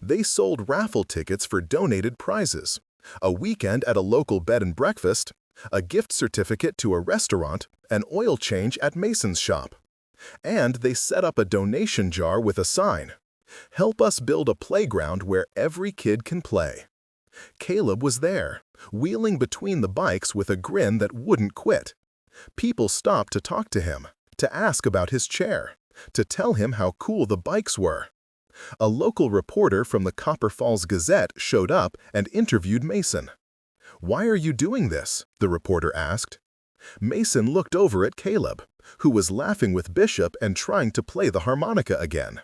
They sold raffle tickets for donated prizes, a weekend at a local bed and breakfast, a gift certificate to a restaurant, an oil change at Mason's shop. And they set up a donation jar with a sign, "Help us build a playground where every kid can play." Caleb was there, wheeling between the bikes with a grin that wouldn't quit. People stopped to talk to him, to ask about his chair, to tell him how cool the bikes were. A local reporter from the Copper Falls Gazette showed up and interviewed Mason. "Why are you doing this?" the reporter asked. Mason looked over at Caleb, who was laughing with Bishop and trying to play the harmonica again.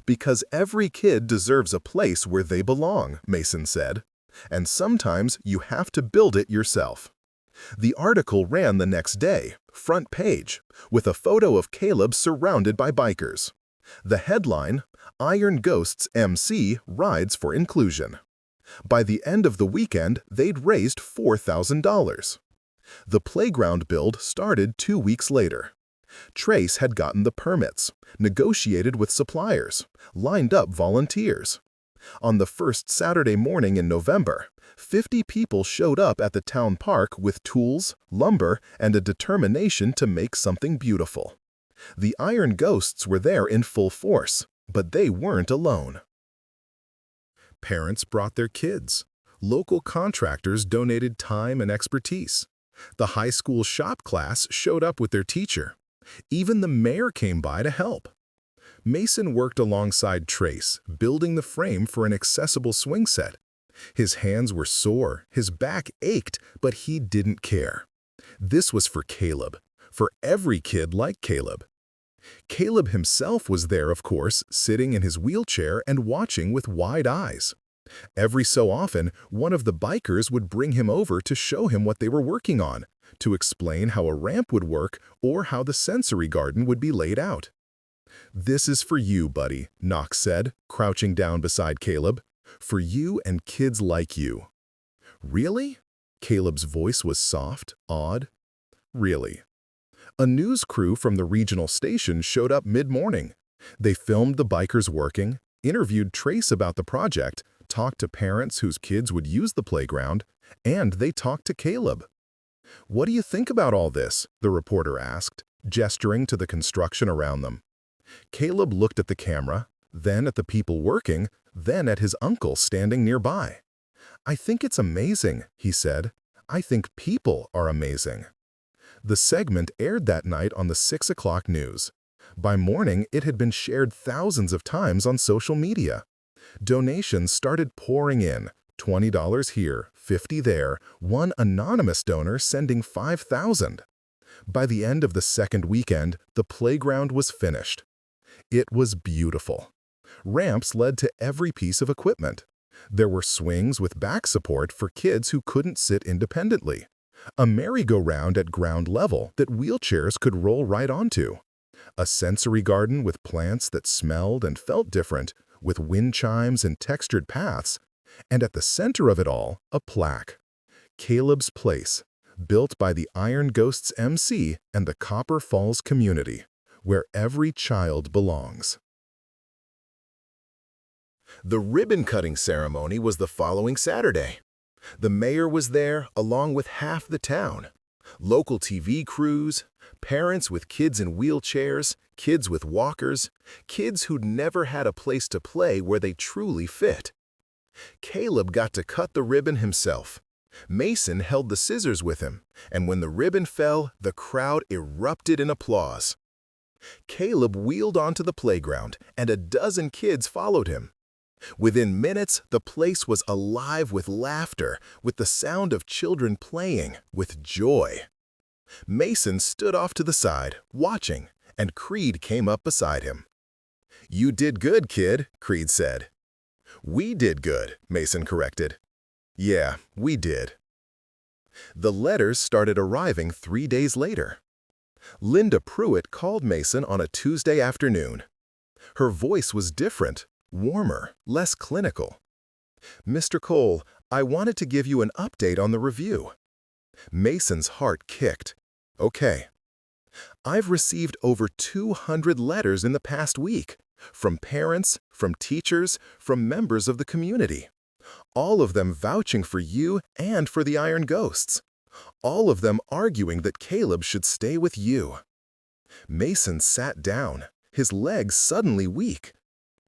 "Because every kid deserves a place where they belong," Mason said. "And sometimes you have to build it yourself." The article ran the next day, front page, with a photo of Caleb surrounded by bikers. The headline, "Iron Ghosts MC Rides for Inclusion." By the end of the weekend, they'd raised $4,000. The playground build started 2 weeks later. Trace had gotten the permits, negotiated with suppliers, lined up volunteers. On the first Saturday morning in November, 50 people showed up at the town park with tools, lumber, and a determination to make something beautiful. The Iron Ghosts were there in full force, but they weren't alone. Parents brought their kids. Local contractors donated time and expertise. The high school shop class showed up with their teacher. Even the mayor came by to help. Mason worked alongside Trace, building the frame for an accessible swing set. His hands were sore, his back ached, but he didn't care. This was for Caleb, for every kid like Caleb. Caleb himself was there, of course, sitting in his wheelchair and watching with wide eyes. Every so often, one of the bikers would bring him over to show him what they were working on, to explain how a ramp would work or how the sensory garden would be laid out. "This is for you, buddy," Knox said, crouching down beside Caleb. "For you and kids like you." "Really?" Caleb's voice was soft, awed. "Really." A news crew from the regional station showed up mid-morning. They filmed the bikers working, interviewed Trace about the project, talked to parents whose kids would use the playground, and they talked to Caleb. "What do you think about all this?" the reporter asked, gesturing to the construction around them. Caleb looked at the camera, then at the people working, then at his uncle standing nearby. "I think it's amazing," he said. "I think people are amazing." The segment aired that night on the 6 o'clock news. By morning, it had been shared thousands of times on social media. Donations started pouring in, $20 here, $50 there, one anonymous donor sending $5,000. By the end of the second weekend, the playground was finished. It was beautiful. Ramps led to every piece of equipment. There were swings with back support for kids who couldn't sit independently, a merry-go-round at ground level that wheelchairs could roll right onto, a sensory garden with plants that smelled and felt different, with wind chimes and textured paths, and at the center of it all, a plaque. Caleb's Place, built by the Iron Ghosts MC and the Copper Falls community, where every child belongs. The ribbon-cutting ceremony was the following Saturday. The mayor was there along with half the town. Local TV crews, parents with kids in wheelchairs, kids with walkers, kids who'd never had a place to play where they truly fit. Caleb got to cut the ribbon himself. Mason held the scissors with him, and when the ribbon fell, the crowd erupted in applause. Caleb wheeled onto the playground, and a dozen kids followed him. Within minutes, the place was alive with laughter, with the sound of children playing, with joy. Mason stood off to the side, watching, and Creed came up beside him. "You did good, kid," Creed said. "We did good," Mason corrected. "Yeah, we did." The letters started arriving 3 days later. Linda Pruitt called Mason on a Tuesday afternoon. Her voice was different, warmer, less clinical. "Mr. Cole, I wanted to give you an update on the review." Mason's heart kicked. "Okay." "I've received over 200 letters in the past week, from parents, from teachers, from members of the community. All of them vouching for you and for the Iron Ghosts. All of them arguing that Caleb should stay with you." Mason sat down, his legs suddenly weak.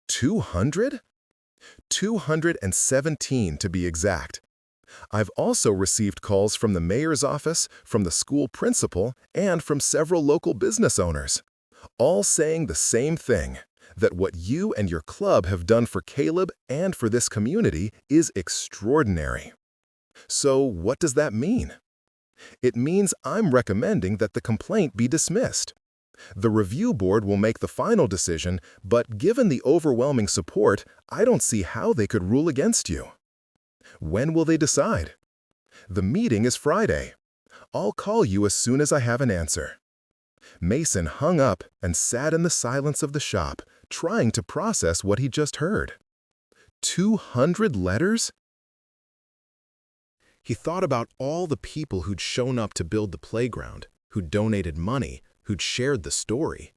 200? 217 to be exact. I've also received calls from the mayor's office, from the school principal, and from several local business owners, all saying the same thing, that what you and your club have done for Caleb and for this community is extraordinary. So what does that mean? It means I'm recommending that the complaint be dismissed. The review board will make the final decision, but given the overwhelming support, I don't see how they could rule against you. When will they decide? The meeting is Friday. I'll call you as soon as I have an answer. Mason hung up and sat in the silence of the shop, trying to process what he just heard. 200 letters? He thought about all the people who'd shown up to build the playground, who'd donated money, who'd shared the story.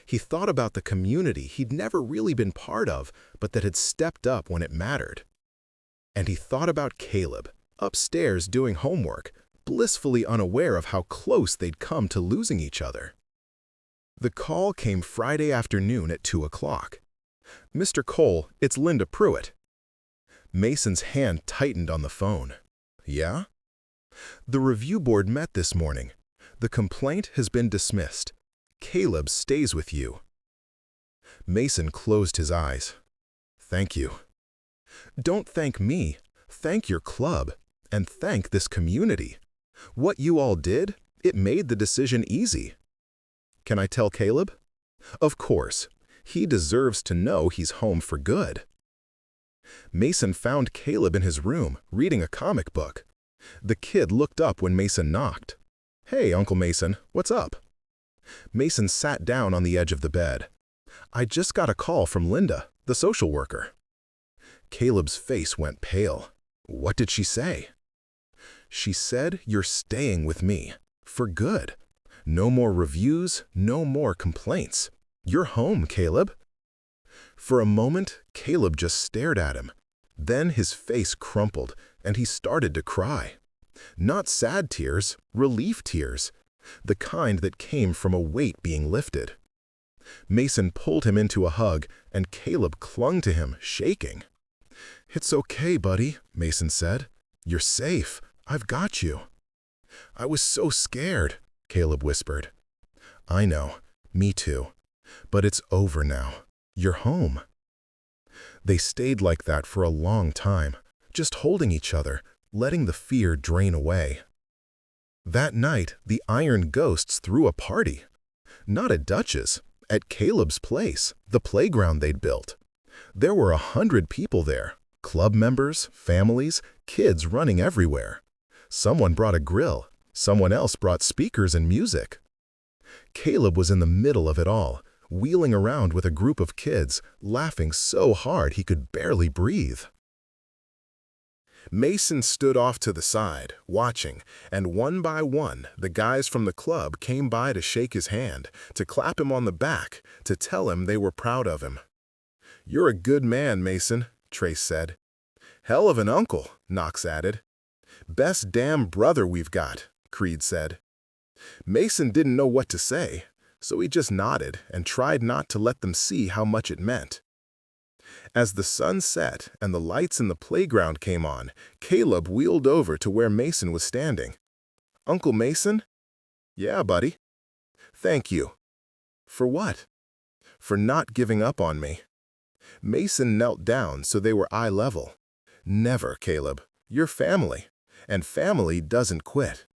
He thought about the community he'd never really been part of, but that had stepped up when it mattered. And he thought about Caleb, upstairs doing homework, blissfully unaware of how close they'd come to losing each other. The call came Friday afternoon at 2 o'clock. "Mr. Cole, it's Linda Pruitt." Mason's hand tightened on the phone. "Yeah?" "The review board met this morning. The complaint has been dismissed. Caleb stays with you." Mason closed his eyes. "Thank you." "Don't thank me. Thank your club. And thank this community. What you all did, it made the decision easy." "Can I tell Caleb?" "Of course. He deserves to know he's home for good." Mason found Caleb in his room, reading a comic book. The kid looked up when Mason knocked. "Hey, Uncle Mason, what's up?" Mason sat down on the edge of the bed. "I just got a call from Linda, the social worker." Caleb's face went pale. "What did she say?" "She said you're staying with me. For good. No more reviews, no more complaints. You're home, Caleb." For a moment, Caleb just stared at him. Then his face crumpled, and he started to cry. Not sad tears, relief tears. The kind that came from a weight being lifted. Mason pulled him into a hug, and Caleb clung to him, shaking. "It's okay, buddy," Mason said. "You're safe. I've got you." "I was so scared," Caleb whispered. "I know. Me too. But it's over now. You're home." They stayed like that for a long time, just holding each other, letting the fear drain away. That night, the Iron Ghosts threw a party. Not at Dutch's, at Caleb's place, the playground they'd built. There were 100 people there, club members, families, kids running everywhere. Someone brought a grill, someone else brought speakers and music. Caleb was in the middle of it all, wheeling around with a group of kids, laughing so hard he could barely breathe. Mason stood off to the side, watching, and one by one, the guys from the club came by to shake his hand, to clap him on the back, to tell him they were proud of him. "You're a good man, Mason," Trace said. "Hell of an uncle," Knox added. "Best damn brother we've got," Creed said. Mason didn't know what to say, so he just nodded and tried not to let them see how much it meant. As the sun set and the lights in the playground came on, Caleb wheeled over to where Mason was standing. "Uncle Mason?" "Yeah, buddy." "Thank you." "For what?" "For not giving up on me." Mason knelt down so they were eye level. "Never, Caleb. You're family, and family doesn't quit."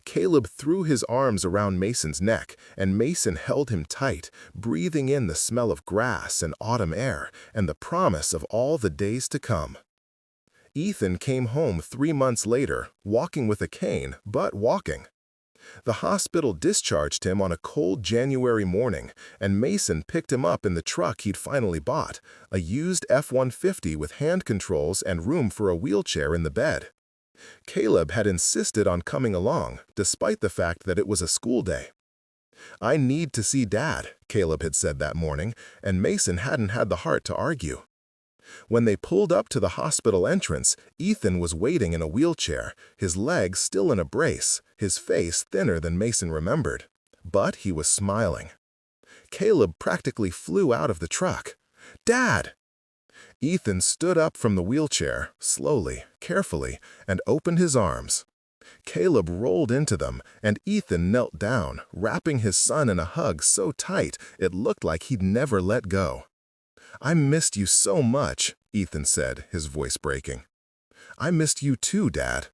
Caleb threw his arms around Mason's neck, and Mason held him tight, breathing in the smell of grass and autumn air and the promise of all the days to come. Ethan came home 3 months later, walking with a cane, but walking. The hospital discharged him on a cold January morning, and Mason picked him up in the truck he'd finally bought, a used F-150 with hand controls and room for a wheelchair in the bed. Caleb had insisted on coming along, despite the fact that it was a school day. "I need to see Dad," Caleb had said that morning, and Mason hadn't had the heart to argue. When they pulled up to the hospital entrance, Ethan was waiting in a wheelchair, his legs still in a brace, his face thinner than Mason remembered. But he was smiling. Caleb practically flew out of the truck. "Dad!" Ethan stood up from the wheelchair, slowly, carefully, and opened his arms. Caleb rolled into them, and Ethan knelt down, wrapping his son in a hug so tight it looked like he'd never let go. "I missed you so much," Ethan said, his voice breaking. "I missed you too, Dad."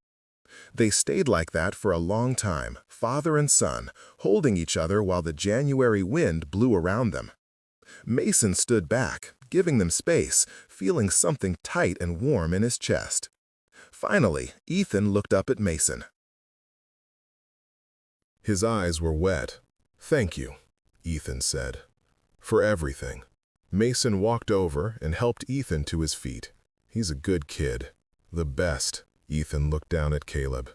They stayed like that for a long time, father and son, holding each other while the January wind blew around them. Mason stood back, giving them space, feeling something tight and warm in his chest. Finally, Ethan looked up at Mason. His eyes were wet. "Thank you," Ethan said, "for everything." Mason walked over and helped Ethan to his feet. "He's a good kid. The best." Ethan looked down at Caleb.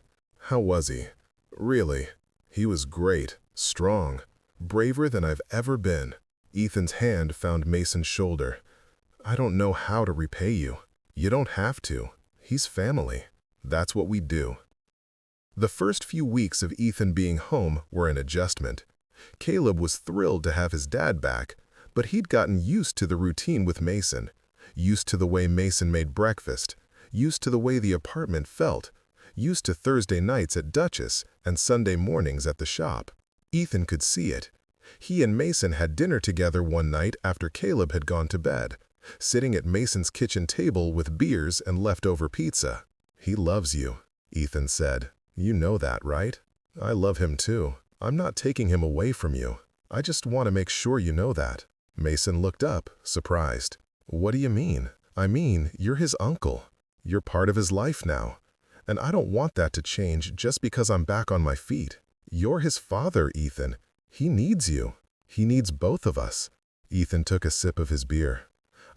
"How was he?" "Really, he was great, strong, braver than I've ever been." Ethan's hand found Mason's shoulder. "I don't know how to repay you." "You don't have to. He's family. That's what we do." The first few weeks of Ethan being home were an adjustment. Caleb was thrilled to have his dad back, but he'd gotten used to the routine with Mason, used to the way Mason made breakfast, used to the way the apartment felt, used to Thursday nights at Duchess and Sunday mornings at the shop. Ethan could see it. He and Mason had dinner together one night after Caleb had gone to bed, sitting at Mason's kitchen table with beers and leftover pizza. "He loves you," Ethan said. "You know that, right? I love him too. I'm not taking him away from you. I just want to make sure you know that." Mason looked up, surprised. "What do you mean?" "I mean, you're his uncle. You're part of his life now. And I don't want that to change just because I'm back on my feet. You're his father, Ethan. He needs you. He needs both of us." Ethan took a sip of his beer.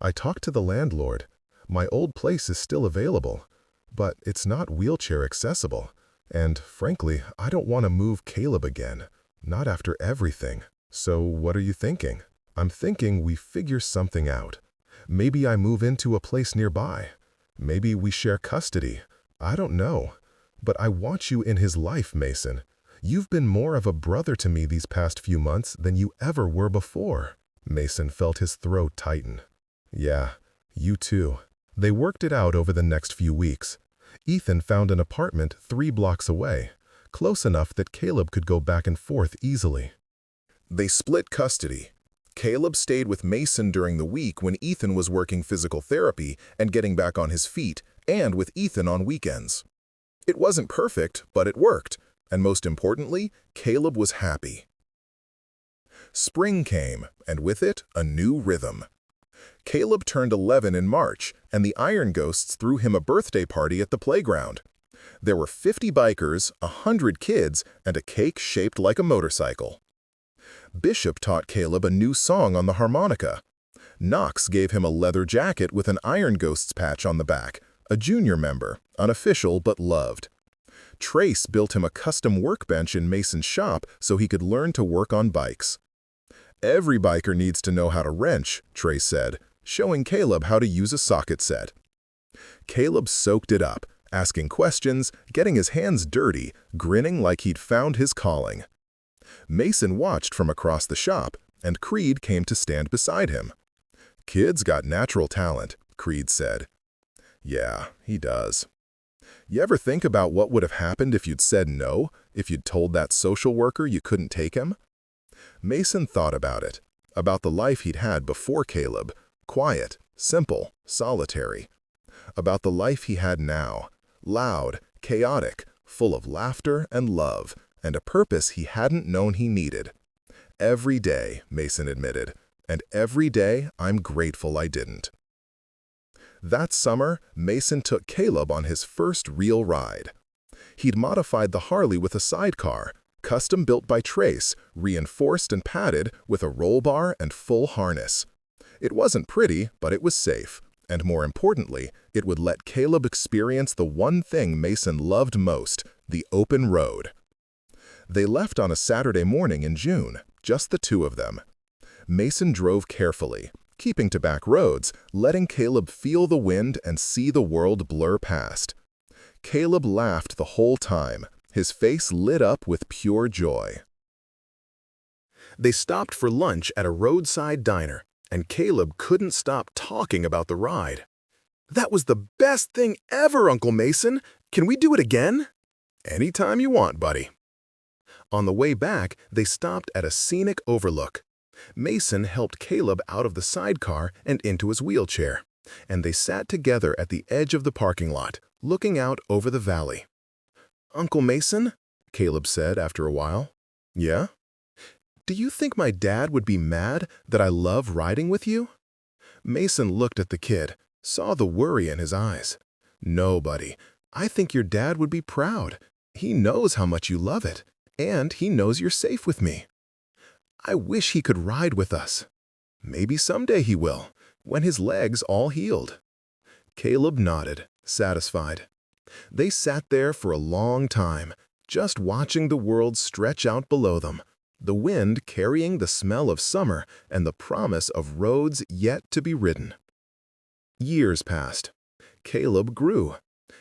"I talked to the landlord. My old place is still available, but it's not wheelchair accessible. And frankly, I don't want to move Caleb again. Not after everything. So what are you thinking?" "I'm thinking we figure something out. Maybe I move into a place nearby. Maybe we share custody. I don't know. But I want you in his life, Mason. You've been more of a brother to me these past few months than you ever were before." Mason felt his throat tighten. "Yeah, you too." They worked it out over the next few weeks. Ethan found an apartment 3 blocks away, close enough that Caleb could go back and forth easily. They split custody. Caleb stayed with Mason during the week when Ethan was working physical therapy and getting back on his feet, and with Ethan on weekends. It wasn't perfect, but it worked, and most importantly, Caleb was happy. Spring came, and with it, a new rhythm. Caleb turned 11 in March, and the Iron Ghosts threw him a birthday party at the playground. There were 50 bikers, 100 kids, and a cake shaped like a motorcycle. Bishop taught Caleb a new song on the harmonica. Knox gave him a leather jacket with an Iron Ghosts patch on the back, a junior member, unofficial but loved. Trace built him a custom workbench in Mason's shop so he could learn to work on bikes. "Every biker needs to know how to wrench," Trace said, showing Caleb how to use a socket set. Caleb soaked it up, asking questions, getting his hands dirty, grinning like he'd found his calling. Mason watched from across the shop, and Creed came to stand beside him. "Kid's got natural talent," Creed said. "Yeah, he does. You ever think about what would have happened if you'd said no, if you'd told that social worker you couldn't take him?" Mason thought about the life he'd had before Caleb, quiet, simple, solitary. About the life he had now, loud, chaotic, full of laughter and love, and a purpose he hadn't known he needed. "Every day," Mason admitted, "and every day I'm grateful I didn't." That summer, Mason took Caleb on his first real ride. He'd modified the Harley with a sidecar, custom built by Trace, reinforced and padded with a roll bar and full harness. It wasn't pretty, but it was safe, and more importantly, it would let Caleb experience the one thing Mason loved most, the open road. They left on a Saturday morning in June, just the two of them. Mason drove carefully, keeping to back roads, letting Caleb feel the wind and see the world blur past. Caleb laughed the whole time, his face lit up with pure joy. They stopped for lunch at a roadside diner, and Caleb couldn't stop talking about the ride. "That was the best thing ever, Uncle Mason. Can we do it again?" "Anytime you want, buddy." On the way back, they stopped at a scenic overlook. Mason helped Caleb out of the sidecar and into his wheelchair, and they sat together at the edge of the parking lot, looking out over the valley. "Uncle Mason," Caleb said after a while. "Yeah?" "Do you think my dad would be mad that I love riding with you?" Mason looked at the kid, saw the worry in his eyes. "No, buddy. I think your dad would be proud. He knows how much you love it, and he knows you're safe with me. I wish he could ride with us. Maybe someday he will, when his leg's all healed." Caleb nodded, satisfied. They sat there for a long time, just watching the world stretch out below them, the wind carrying the smell of summer and the promise of roads yet to be ridden. Years passed. Caleb grew.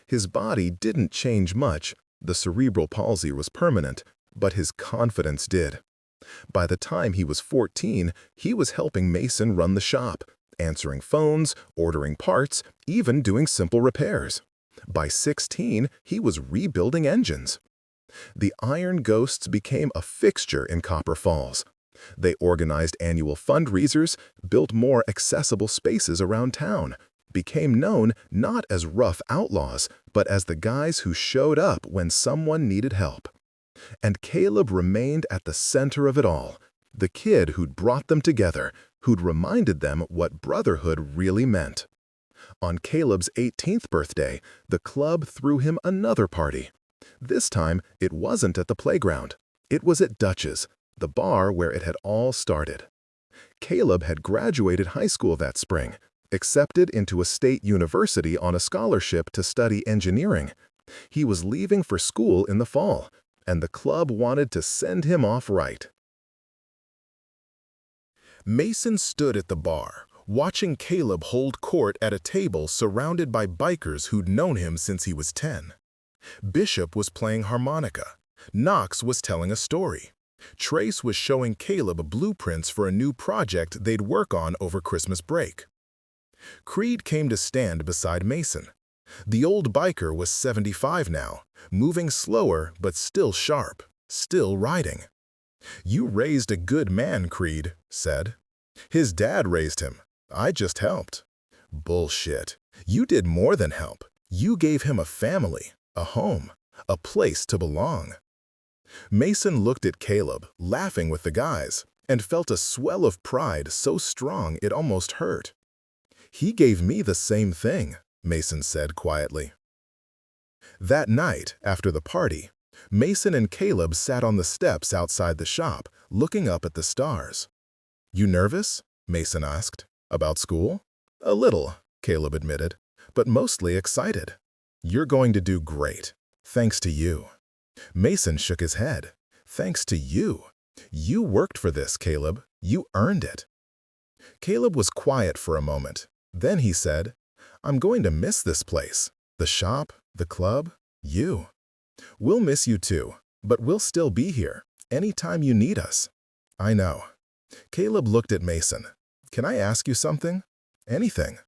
His body didn't change much, the cerebral palsy was permanent, but his confidence did. By the time he was 14, he was helping Mason run the shop, answering phones, ordering parts, even doing simple repairs. By 16, he was rebuilding engines. The Iron Ghosts became a fixture in Copper Falls. They organized annual fundraisers, built more accessible spaces around town, became known not as rough outlaws, but as the guys who showed up when someone needed help. And Caleb remained at the center of it all, the kid who'd brought them together, who'd reminded them what brotherhood really meant. On Caleb's 18th birthday, the club threw him another party. This time, it wasn't at the playground. It was at Dutch's, the bar where it had all started. Caleb had graduated high school that spring, accepted into a state university on a scholarship to study engineering. He was leaving for school in the fall, and the club wanted to send him off right. Mason stood at the bar, watching Caleb hold court at a table surrounded by bikers who'd known him since he was 10. Bishop was playing harmonica. Knox was telling a story. Trace was showing Caleb blueprints for a new project they'd work on over Christmas break. Creed came to stand beside Mason. The old biker was 75 now, moving slower but still sharp, still riding. "You raised a good man," Creed said. "His dad raised him. I just helped." "Bullshit. You did more than help. You gave him a family, a home, a place to belong." Mason looked at Caleb, laughing with the guys, and felt a swell of pride so strong it almost hurt. "He gave me the same thing," Mason said quietly. That night, after the party, Mason and Caleb sat on the steps outside the shop, looking up at the stars. "You nervous?" Mason asked. "About school?" "A little," Caleb admitted, but mostly excited. "You're going to do great. Thanks to you." Mason shook his head. "Thanks to you. You worked for this, Caleb. You earned it." Caleb was quiet for a moment. Then he said, "I'm going to miss this place. The shop, the club, you. We'll miss you too, but we'll still be here, anytime you need us." "I know." Caleb looked at Mason. "Can I ask you something?" "Anything."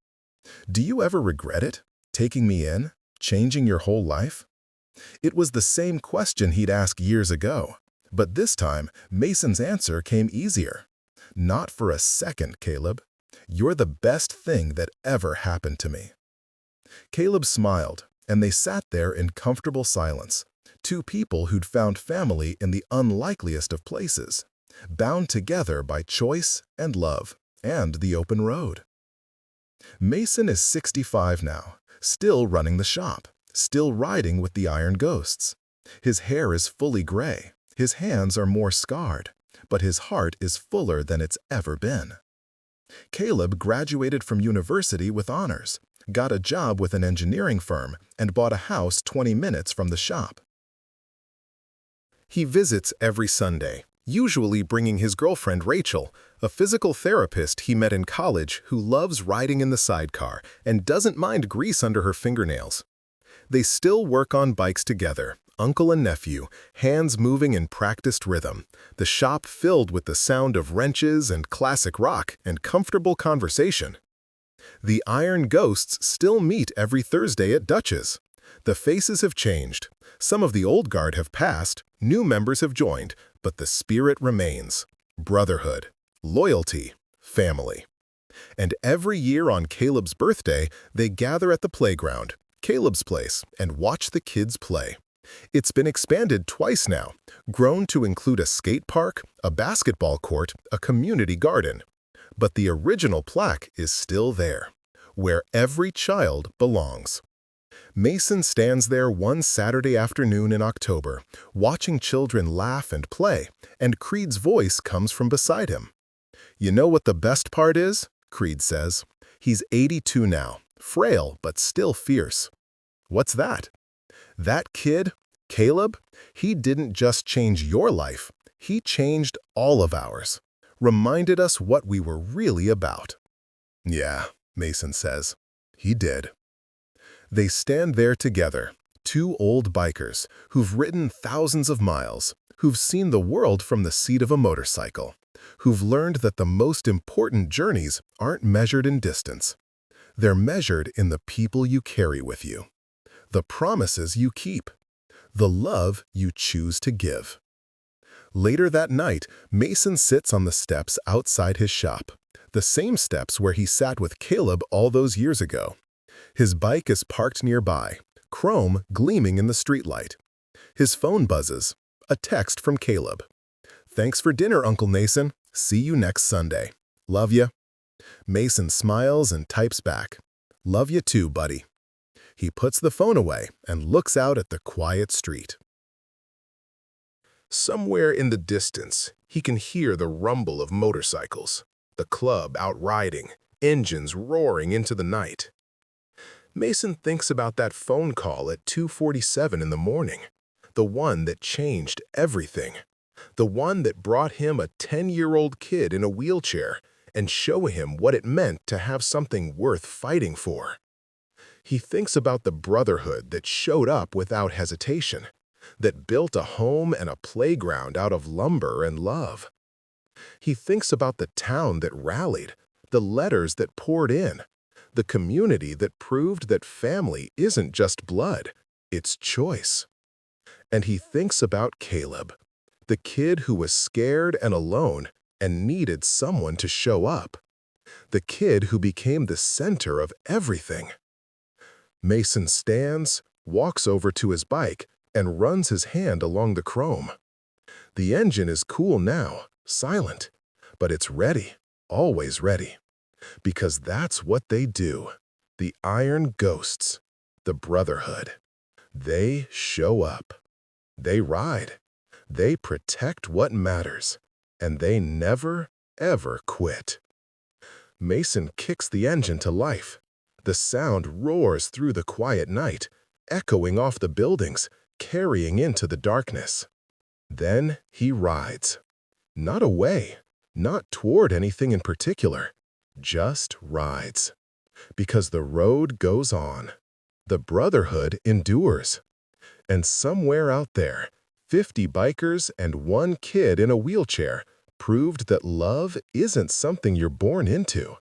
"Do you ever regret it? Taking me in? Changing your whole life?" It was the same question he'd asked years ago, but this time Mason's answer came easier. "Not for a second, Caleb. You're the best thing that ever happened to me." Caleb smiled, and they sat there in comfortable silence, two people who'd found family in the unlikeliest of places, bound together by choice and love and the open road. Mason is 65 now, still running the shop, still riding with the Iron Ghosts. His hair is fully gray, his hands are more scarred, but his heart is fuller than it's ever been. Caleb graduated from university with honors, got a job with an engineering firm, and bought a house 20 minutes from the shop. He visits every Sunday, usually bringing his girlfriend Rachel, a physical therapist he met in college who loves riding in the sidecar and doesn't mind grease under her fingernails. They still work on bikes together, uncle and nephew, hands moving in practiced rhythm, the shop filled with the sound of wrenches and classic rock and comfortable conversation. The Iron Ghosts still meet every Thursday at Dutch's. The faces have changed. Some of the old guard have passed, new members have joined, but the spirit remains. Brotherhood, loyalty, family. And every year on Caleb's birthday, they gather at the playground, Caleb's place, and watch the kids play. It's been expanded twice now, grown to include a skate park, a basketball court, a community garden. But the original plaque is still there, where every child belongs. Mason stands there one Saturday afternoon in October, watching children laugh and play, and Creed's voice comes from beside him. "You know what the best part is?" Creed says. "He's 82 now, frail but still fierce." "What's that?" "That kid, Caleb, he didn't just change your life, he changed all of ours. Reminded us what we were really about." "Yeah," Mason says, "he did." They stand there together, two old bikers who've ridden thousands of miles, who've seen the world from the seat of a motorcycle, who've learned that the most important journeys aren't measured in distance. They're measured in the people you carry with you, the promises you keep, the love you choose to give. Later that night, Mason sits on the steps outside his shop, the same steps where he sat with Caleb all those years ago. His bike is parked nearby, chrome gleaming in the streetlight. His phone buzzes, a text from Caleb. "Thanks for dinner, Uncle Mason. See you next Sunday. Love ya." Mason smiles and types back, "Love you too, buddy." He puts the phone away and looks out at the quiet street. Somewhere in the distance, he can hear the rumble of motorcycles, the club out riding, engines roaring into the night. Mason thinks about that phone call at 2:47 in the morning, the one that changed everything, the one that brought him a 10-year-old kid in a wheelchair and showed him what it meant to have something worth fighting for. He thinks about the brotherhood that showed up without hesitation, that built a home and a playground out of lumber and love. He thinks about the town that rallied, the letters that poured in, the community that proved that family isn't just blood, it's choice. And he thinks about Caleb, the kid who was scared and alone and needed someone to show up, the kid who became the center of everything. Mason stands, walks over to his bike, and runs his hand along the chrome. The engine is cool now, silent, but it's ready, always ready. Because that's what they do. The Iron Ghosts, the Brotherhood. They show up. They ride. They protect what matters. And they never, ever quit. Mason kicks the engine to life. The sound roars through the quiet night, echoing off the buildings, carrying into the darkness. Then he rides. Not away, not toward anything in particular, just rides. Because the road goes on. The brotherhood endures. And somewhere out there, 50 bikers and one kid in a wheelchair proved that love isn't something you're born into.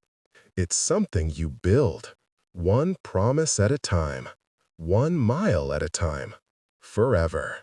It's something you build, one promise at a time, 1 mile at a time, forever.